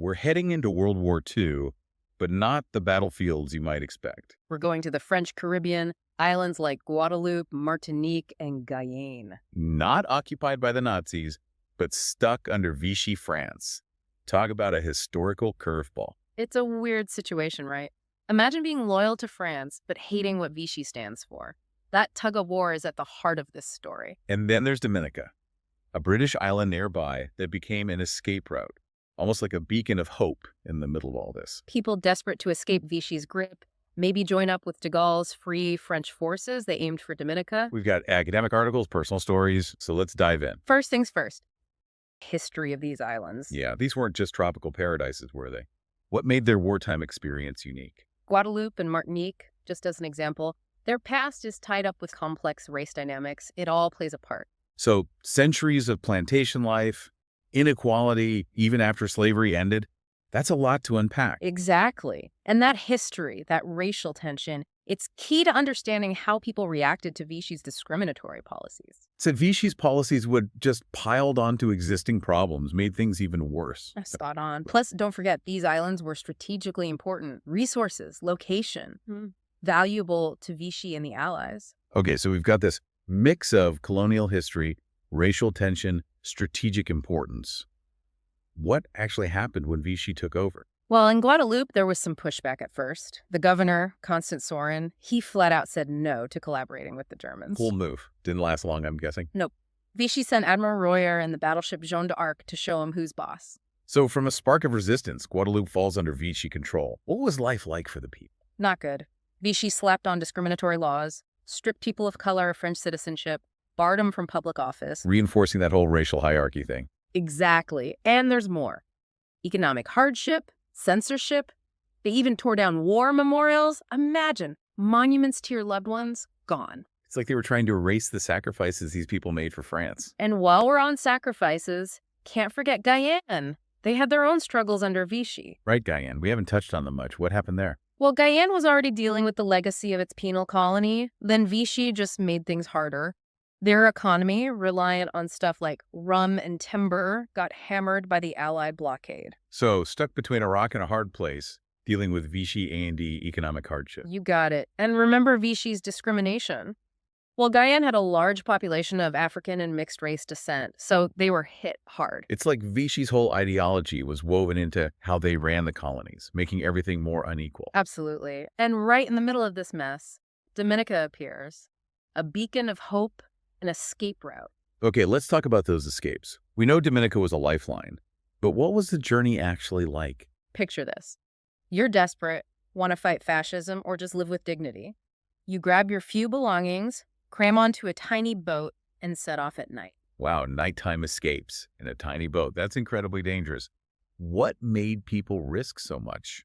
We're heading into World War II, but not the battlefields you might expect. We're going to the French Caribbean, islands like Guadeloupe, Martinique, and Guyane. Not occupied by the Nazis, but stuck under Vichy France. Talk about a historical curveball. It's a weird situation, right? Imagine being loyal to France, but hating what Vichy stands for. That tug of war is at the heart of this story. And then there's Dominica, a British island nearby that became an escape route, almost like a beacon of hope in the middle of all this. People desperate to escape Vichy's grip, maybe join up with de Gaulle's Free French forces. They aimed for Dominica. We've got academic articles, personal stories, so let's dive in. First things first, history of these islands. Yeah, these weren't just tropical paradises, were they? What made their wartime experience unique? Guadeloupe and Martinique, just as an example, their past is tied up with complex race dynamics. It all plays a part. So centuries of plantation life, inequality, even after slavery ended, that's a lot to unpack. Exactly. And that history, that racial tension, it's key to understanding how people reacted to Vichy's discriminatory policies. So Vichy's policies would just piled onto existing problems, made things even worse. Spot on. Plus, don't forget, these islands were strategically important. Resources, location, valuable to Vichy and the Allies. Okay, so we've got this mix of colonial history, racial tension, strategic importance. What actually happened when Vichy took over? Well, in Guadeloupe, there was some pushback at first. The governor, Constant Sorin, he flat out said no to collaborating with the Germans. Cool move. Didn't last long, I'm guessing. Nope. Vichy sent Admiral Royer and the battleship Jeanne d'Arc to show him who's boss. So from a spark of resistance, Guadeloupe falls under Vichy control. What was life like for the people? Not good. Vichy slapped on discriminatory laws, stripped people of color of French citizenship, barred them from public office. Reinforcing that whole racial hierarchy thing. Exactly. And there's more. Economic hardship, censorship. They even tore down war memorials. Imagine, monuments to your loved ones, gone. It's like they were trying to erase the sacrifices these people made for France. And while we're on sacrifices, can't forget Guyane. They had their own struggles under Vichy. Right, Guyane. We haven't touched on them much. What happened there? Well, Guyane was already dealing with the legacy of its penal colony. Then Vichy just made things harder. Their economy, reliant on stuff like rum and timber, got hammered by the Allied blockade. So, stuck between a rock and a hard place, dealing with Vichy A&D economic hardship. You got it. And remember Vichy's discrimination. Well, Guyane had a large population of African and mixed-race descent, so they were hit hard. It's like Vichy's whole ideology was woven into how they ran the colonies, making everything more unequal. Absolutely. And right in the middle of this mess, Dominica appears, a beacon of hope, an escape route. Okay, let's talk about those escapes. We know Dominica was a lifeline, but what was the journey actually like? Picture this. You're desperate, want to fight fascism, or just live with dignity. You grab your few belongings, cram onto a tiny boat, and set off at night. Wow, nighttime escapes in a tiny boat. That's incredibly dangerous. What made people risk so much?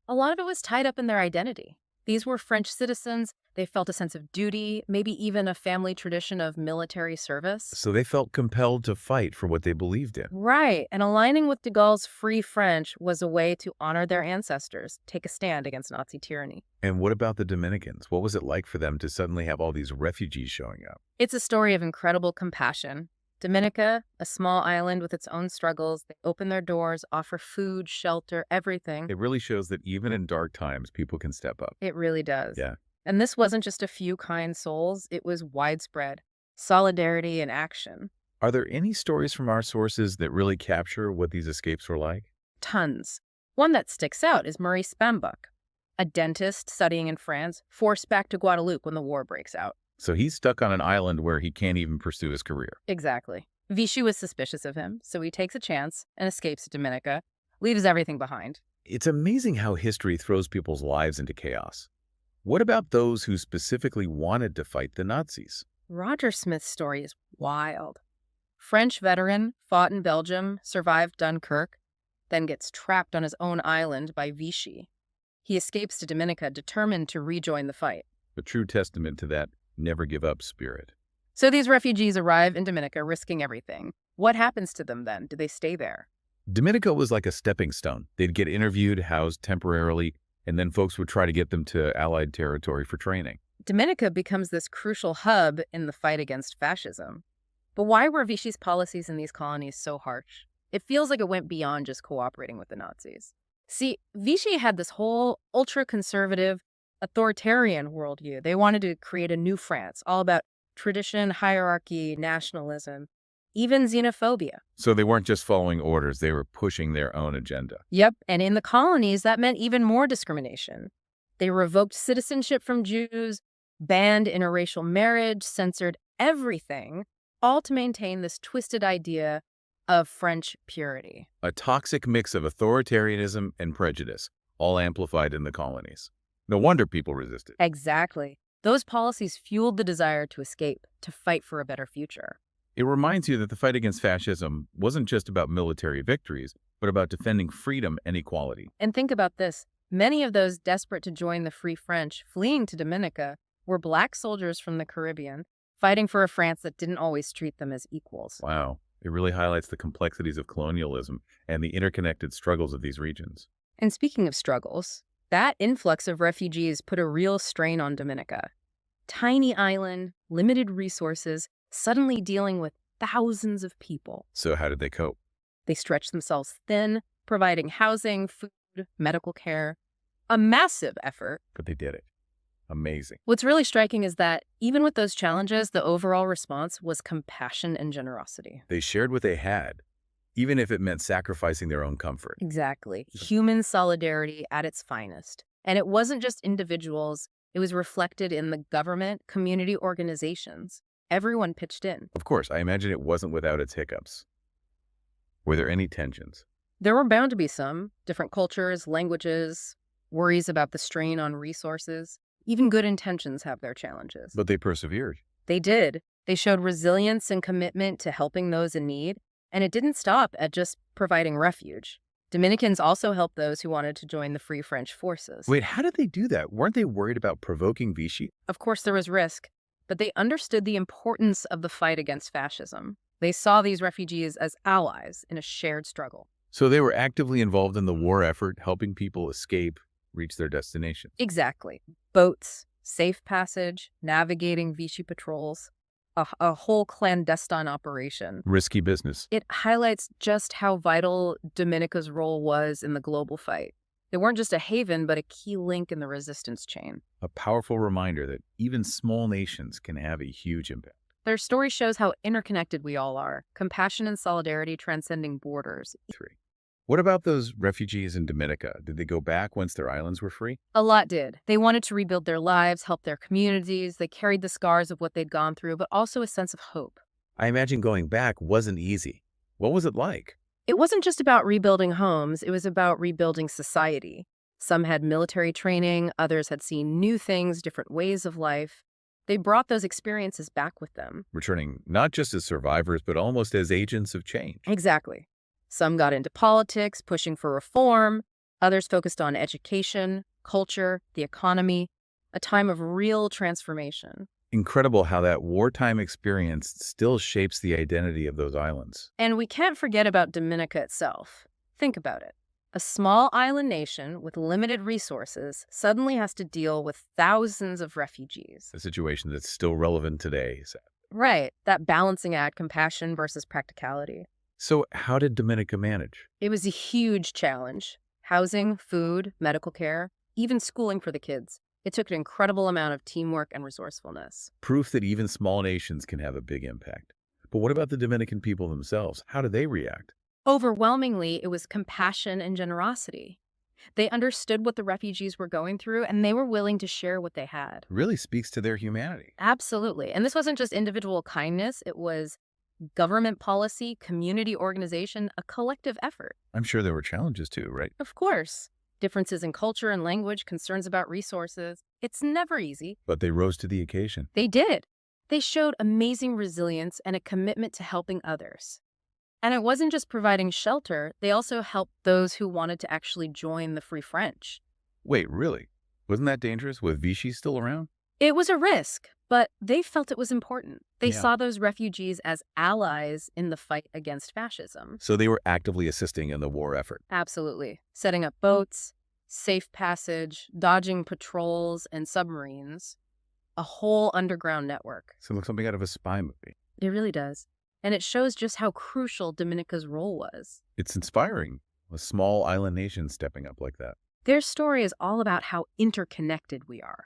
A lot of it was tied up in their identity. These were French citizens. They felt a sense of duty, maybe even a family tradition of military service. So they felt compelled to fight for what they believed in. Right, and aligning with de Gaulle's Free French was a way to honor their ancestors, take a stand against Nazi tyranny. And what about the Dominicans? What was it like for them to suddenly have all these refugees showing up? It's a story of incredible compassion. Dominica, a small island with its own struggles, they open their doors, offer food, shelter, everything. It really shows that even in dark times, people can step up. It really does. Yeah. And this wasn't just a few kind souls, it was widespread. Solidarity and action. Are there any stories from our sources that really capture what these escapes were like? Tons. One that sticks out is Maurice Bambuck, a dentist studying in France, forced back to Guadeloupe when the war breaks out. So he's stuck on an island where he can't even pursue his career. Exactly. Vichy was suspicious of him, so he takes a chance and escapes to Dominica, leaves everything behind. It's amazing how history throws people's lives into chaos. What about those who specifically wanted to fight the Nazis? Roger Smith's story is wild. French veteran, fought in Belgium, survived Dunkirk, then gets trapped on his own island by Vichy. He escapes to Dominica, determined to rejoin the fight. A true testament to that never give up spirit. So these refugees arrive in Dominica, risking everything. What happens to them then? Do they stay there? Dominica was like a stepping stone. They'd get interviewed, housed temporarily, and then folks would try to get them to Allied territory for training. Dominica becomes this crucial hub in the fight against fascism. But why were Vichy's policies in these colonies so harsh? It feels like it went beyond just cooperating with the Nazis. See, Vichy had this whole ultra-conservative, authoritarian worldview. They wanted to create a new France, all about tradition, hierarchy, nationalism, even xenophobia. So they weren't just following orders, they were pushing their own agenda. Yep, and in the colonies, that meant even more discrimination. They revoked citizenship from Jews, banned interracial marriage, censored everything, all to maintain this twisted idea of French purity. A toxic mix of authoritarianism and prejudice, all amplified in the colonies. No wonder people resisted. Exactly. Those policies fueled the desire to escape, to fight for a better future. It reminds you that the fight against fascism wasn't just about military victories, but about defending freedom and equality. And think about this. Many of those desperate to join the Free French, fleeing to Dominica, were Black soldiers from the Caribbean, fighting for a France that didn't always treat them as equals. Wow. It really highlights the complexities of colonialism and the interconnected struggles of these regions. And speaking of struggles, that influx of refugees put a real strain on Dominica. Tiny island, limited resources, suddenly dealing with thousands of people. So how did they cope? They stretched themselves thin, providing housing, food, medical care. A massive effort. But they did it. Amazing. What's really striking is that even with those challenges, the overall response was compassion and generosity. They shared what they had, even if it meant sacrificing their own comfort. Exactly. Human solidarity at its finest. And it wasn't just individuals. It was reflected in the government, community organizations. Everyone pitched in. Of course, I imagine it wasn't without its hiccups. Were there any tensions? There were bound to be some. Different cultures, languages, worries about the strain on resources. Even good intentions have their challenges. But they persevered. They did. They showed resilience and commitment to helping those in need, and it didn't stop at just providing refuge. Dominicans also helped those who wanted to join the Free French forces. Wait, how did they do that? Weren't they worried about provoking Vichy? Of course, there was risk, but they understood the importance of the fight against fascism. They saw these refugees as allies in a shared struggle. So they were actively involved in the war effort, helping people escape, reach their destination. Exactly. Boats, safe passage, navigating Vichy patrols, a whole clandestine operation. Risky business. It highlights just how vital Dominica's role was in the global fight. They weren't just a haven, but a key link in the resistance chain. A powerful reminder that even small nations can have a huge impact. Their story shows how interconnected we all are, compassion and solidarity transcending borders. 3. What about those refugees in Dominica? Did they go back once their islands were free? A lot did. They wanted to rebuild their lives, help their communities. They carried the scars of what they'd gone through, but also a sense of hope. I imagine going back wasn't easy. What was it like? It wasn't just about rebuilding homes, it was about rebuilding society. Some had military training, others had seen new things, different ways of life. They brought those experiences back with them. Returning not just as survivors, but almost as agents of change. Exactly. Some got into politics, pushing for reform. Others focused on education, culture, the economy, a time of real transformation. Incredible how that wartime experience still shapes the identity of those islands. And we can't forget about Dominica itself. Think about it. A small island nation with limited resources suddenly has to deal with thousands of refugees. A situation that's still relevant today. Right, that balancing act, compassion versus practicality. So how did Dominica manage? It was a huge challenge. Housing, food, medical care, even schooling for the kids. It took an incredible amount of teamwork and resourcefulness. Proof that even small nations can have a big impact. But what about the Dominican people themselves? How did they react? Overwhelmingly, it was compassion and generosity. They understood what the refugees were going through, and they were willing to share what they had. It really speaks to their humanity. Absolutely. And this wasn't just individual kindness. It was government policy, community organization, a collective effort. I'm sure there were challenges too, right? Of course. Differences in culture and language, concerns about resources. It's never easy. But they rose to the occasion. They did. They showed amazing resilience and a commitment to helping others. And it wasn't just providing shelter, they also helped those who wanted to actually join the Free French. Wait, really? Wasn't that dangerous with Vichy still around? It was a risk, but they felt it was important. They Yeah. saw those refugees as allies in the fight against fascism. So they were actively assisting in the war effort. Absolutely. Setting up boats, safe passage, dodging patrols and submarines, a whole underground network. So it looks something out of a spy movie. It really does. And it shows just how crucial Dominica's role was. It's inspiring, a small island nation stepping up like that. Their story is all about how interconnected we are.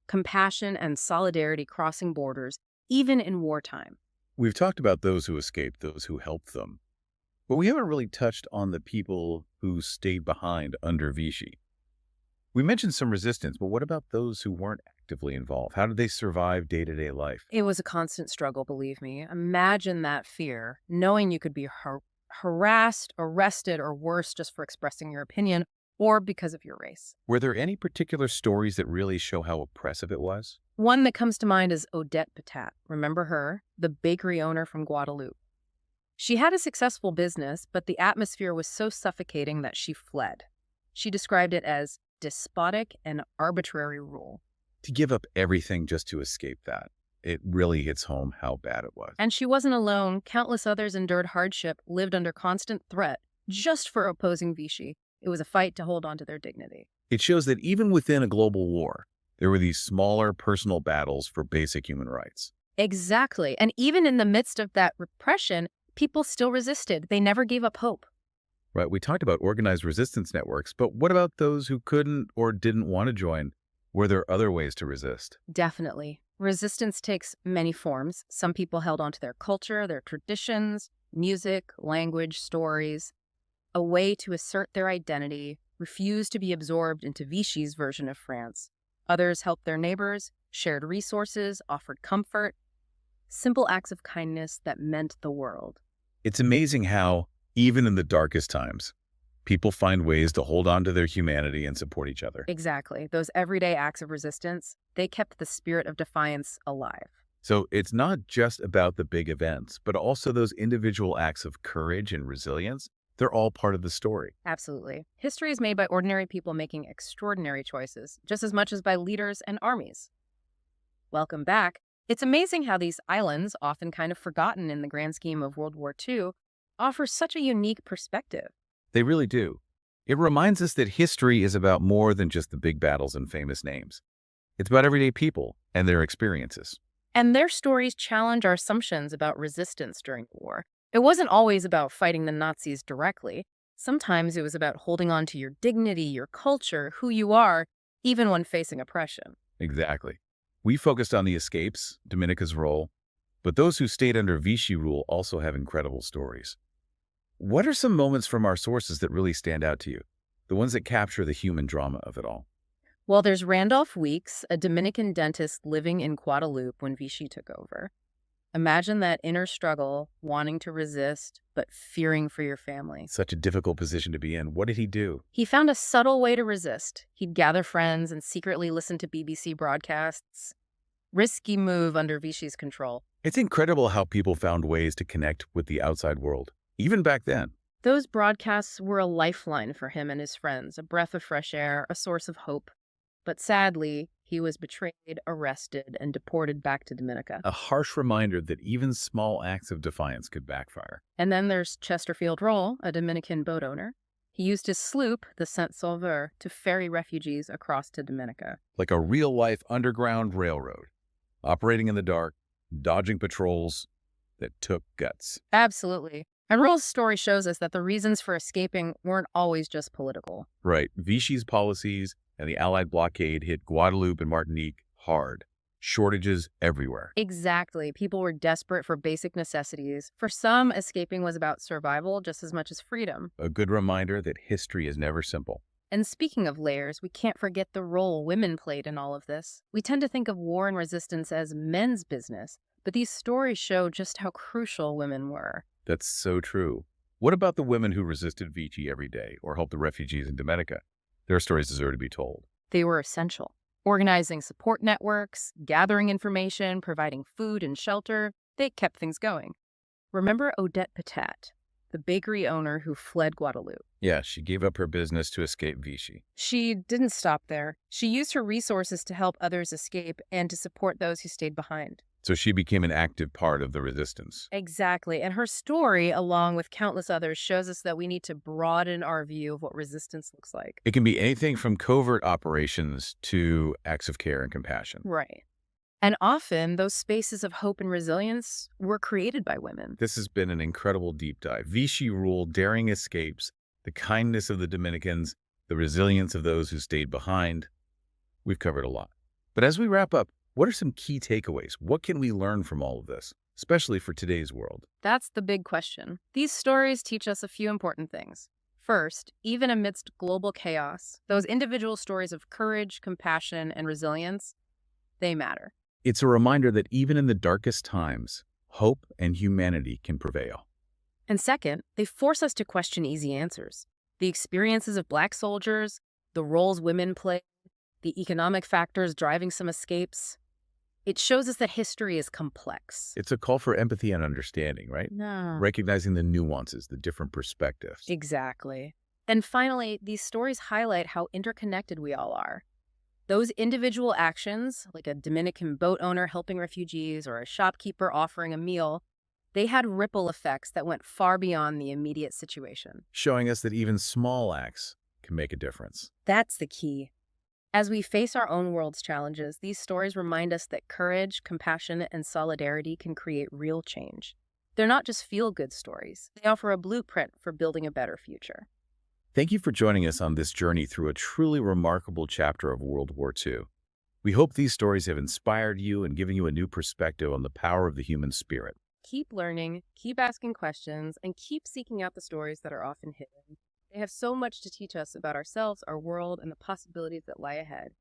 Compassion and solidarity crossing borders, even in wartime. We've talked about those who escaped, those who helped them, but we haven't really touched on the people who stayed behind under Vichy. We mentioned some resistance, but what about those who weren't actively involved? How did they survive day-to-day life? It was a constant struggle, believe me. Imagine that fear, knowing you could be harassed, arrested, or worse just for expressing your opinion or because of your race. Were there any particular stories that really show how oppressive it was? One that comes to mind is Odette Patat. Remember her? The bakery owner from Guadeloupe. She had a successful business, but the atmosphere was so suffocating that she fled. She described it as despotic and arbitrary rule. To give up everything just to escape that, it really hits home how bad it was. And she wasn't alone. Countless others endured hardship, lived under constant threat, just for opposing Vichy. It was a fight to hold on to their dignity. It shows that even within a global war, there were these smaller personal battles for basic human rights. Exactly. And even in the midst of that repression, people still resisted. They never gave up hope. Right, we talked about organized resistance networks, but what about those who couldn't or didn't want to join? Were there other ways to resist? Definitely. Resistance takes many forms. Some people held on to their culture, their traditions, music, language, stories, a way to assert their identity, refuse to be absorbed into Vichy's version of France. Others helped their neighbors, shared resources, offered comfort. Simple acts of kindness that meant the world. It's amazing how, even in the darkest times, people find ways to hold on to their humanity and support each other. Exactly. Those everyday acts of resistance, they kept the spirit of defiance alive. So it's not just about the big events, but also those individual acts of courage and resilience. They're all part of the story. Absolutely. History is made by ordinary people making extraordinary choices, just as much as by leaders and armies. Welcome back. It's amazing how these islands, often kind of forgotten in the grand scheme of World War II, offer such a unique perspective. They really do. It reminds us that history is about more than just the big battles and famous names. It's about everyday people and their experiences. And their stories challenge our assumptions about resistance during the war. It wasn't always about fighting the Nazis directly. Sometimes it was about holding on to your dignity, your culture, who you are, even when facing oppression. Exactly. We focused on the escapes, Dominica's role, but those who stayed under Vichy rule also have incredible stories. What are some moments from our sources that really stand out to you? The ones that capture the human drama of it all? Well, there's Randolph Weeks, a Dominican dentist living in Guadeloupe when Vichy took over. Imagine that inner struggle, wanting to resist, but fearing for your family. Such a difficult position to be in. What did he do? He found a subtle way to resist. He'd gather friends and secretly listen to BBC broadcasts. Risky move under Vichy's control. It's incredible how people found ways to connect with the outside world, even back then. Those broadcasts were a lifeline for him and his friends, a breath of fresh air, a source of hope. But sadly, he was betrayed, arrested, and deported back to Dominica. A harsh reminder that even small acts of defiance could backfire. And then there's Chesterfield Roll, a Dominican boat owner. He used his sloop, the Saint Sauveur, to ferry refugees across to Dominica. Like a real-life underground railroad, operating in the dark, dodging patrols that took guts. Absolutely. And Roll's story shows us that the reasons for escaping weren't always just political. Right. Vichy's policies and the Allied blockade hit Guadeloupe and Martinique hard. Shortages everywhere. Exactly. People were desperate for basic necessities. For some, escaping was about survival just as much as freedom. A good reminder that history is never simple. And speaking of layers, we can't forget the role women played in all of this. We tend to think of war and resistance as men's business, but these stories show just how crucial women were. That's so true. What about the women who resisted Vichy every day or helped the refugees in Dominica? Their stories deserve to be told. They were essential. Organizing support networks, gathering information, providing food and shelter, they kept things going. Remember Odette Patat, the bakery owner who fled Guadeloupe? Yeah, she gave up her business to escape Vichy. She didn't stop there. She used her resources to help others escape and to support those who stayed behind. So she became an active part of the resistance. Exactly. And her story, along with countless others, shows us that we need to broaden our view of what resistance looks like. It can be anything from covert operations to acts of care and compassion. Right. And often, those spaces of hope and resilience were created by women. This has been an incredible deep dive. Vichy rule, daring escapes, the kindness of the Dominicans, the resilience of those who stayed behind. We've covered a lot. But as we wrap up, what are some key takeaways? What can we learn from all of this, especially for today's world? That's the big question. These stories teach us a few important things. First, even amidst global chaos, those individual stories of courage, compassion, and resilience, they matter. It's a reminder that even in the darkest times, hope and humanity can prevail. And second, they force us to question easy answers. The experiences of Black soldiers, the roles women play, the economic factors driving some escapes. It shows us that history is complex. It's a call for empathy and understanding, right? No. Recognizing the nuances, the different perspectives. Exactly. And finally, these stories highlight how interconnected we all are. Those individual actions, like a Dominican boat owner helping refugees or a shopkeeper offering a meal, they had ripple effects that went far beyond the immediate situation. Showing us that even small acts can make a difference. That's the key. As we face our own world's challenges, these stories remind us that courage, compassion, and solidarity can create real change. They're not just feel-good stories. They offer a blueprint for building a better future. Thank you for joining us on this journey through a truly remarkable chapter of World War II. We hope these stories have inspired you and given you a new perspective on the power of the human spirit. Keep learning, keep asking questions, and keep seeking out the stories that are often hidden. They have so much to teach us about ourselves, our world, and the possibilities that lie ahead.